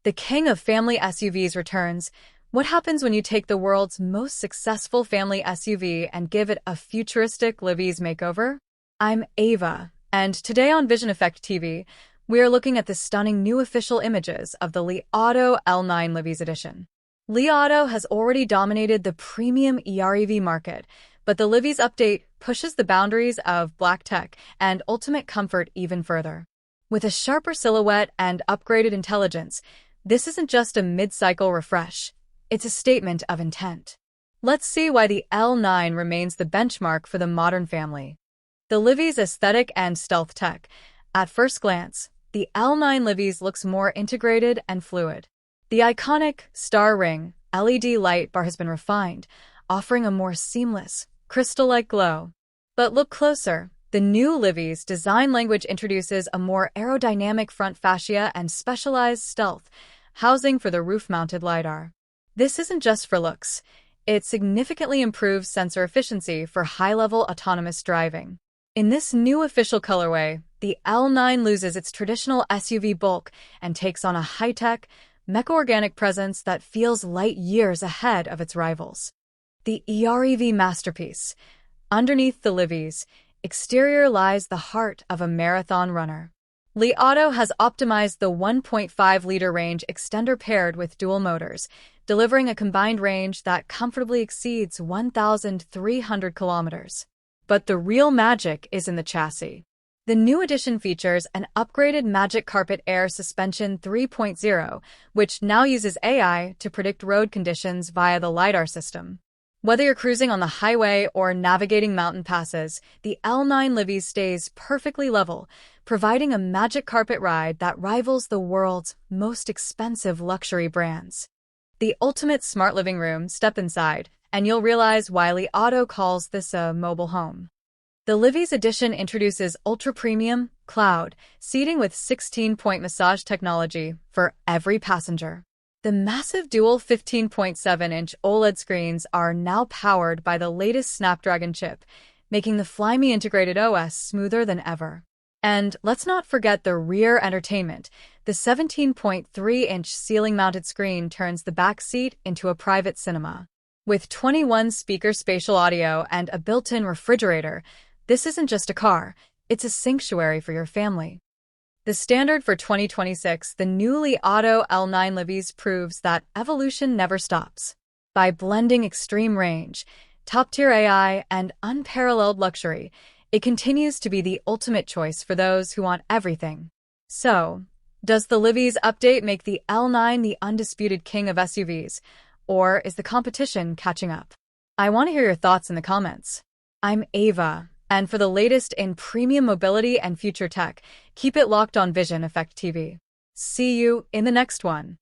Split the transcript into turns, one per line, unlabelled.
The king of family SUVs returns. What happens when you take the world's most successful family SUV and give it a futuristic Livis makeover? I'm Ava, and today on Vision Effect TV, we are looking at the stunning new official images of the Li Auto L9 Livis Edition. Li Auto has already dominated the premium EREV market, but the Livis update pushes the boundaries of black tech and ultimate comfort even further. With a sharper silhouette and upgraded intelligence, this isn't just a mid-cycle refresh, it's a statement of intent. Let's see why the L9 remains the benchmark for the modern family. The Livis aesthetic and stealth tech. At first glance, the L9 Livis looks more integrated and fluid. The iconic star ring LED light bar has been refined, offering a more seamless, crystal-like glow. But look closer. The new Livis design language introduces a more aerodynamic front fascia and specialized stealth housing for the roof-mounted LiDAR. This isn't just for looks. It significantly improves sensor efficiency for high-level autonomous driving. In this new official colorway, the L9 loses its traditional SUV bulk and takes on a high-tech, mecha-organic presence that feels light years ahead of its rivals. The EREV masterpiece. Underneath the Livis, exterior lies the heart of a marathon runner. Li Auto has optimized the 1.5-liter range extender paired with dual motors, delivering a combined range that comfortably exceeds 1,300 kilometers. But the real magic is in the chassis. The new edition features an upgraded Magic Carpet Air Suspension 3.0, which now uses AI to predict road conditions via the LiDAR system. Whether you're cruising on the highway or navigating mountain passes, the L9 Livis stays perfectly level, providing a magic carpet ride that rivals the world's most expensive luxury brands. The ultimate smart living room. Step inside, and you'll realize why Li Auto calls this a mobile home. The Livis Edition introduces ultra-premium, cloud, seating with 16-point massage technology for every passenger. The massive dual 15.7-inch OLED screens are now powered by the latest Snapdragon chip, making the Flyme integrated OS smoother than ever. And let's not forget the rear entertainment. The 17.3-inch ceiling-mounted screen turns the back seat into a private cinema. With 21-speaker spatial audio and a built-in refrigerator, this isn't just a car, it's a sanctuary for your family. The standard for 2026, the new Li Auto L9 Livis proves that evolution never stops. By blending extreme range, top-tier AI, and unparalleled luxury, it continues to be the ultimate choice for those who want everything. So, does the Livis update make the L9 the undisputed king of SUVs, or is the competition catching up? I want to hear your thoughts in the comments. I'm Ava, and for the latest in premium mobility and future tech, keep it locked on Vision Effect TV. See you in the next one.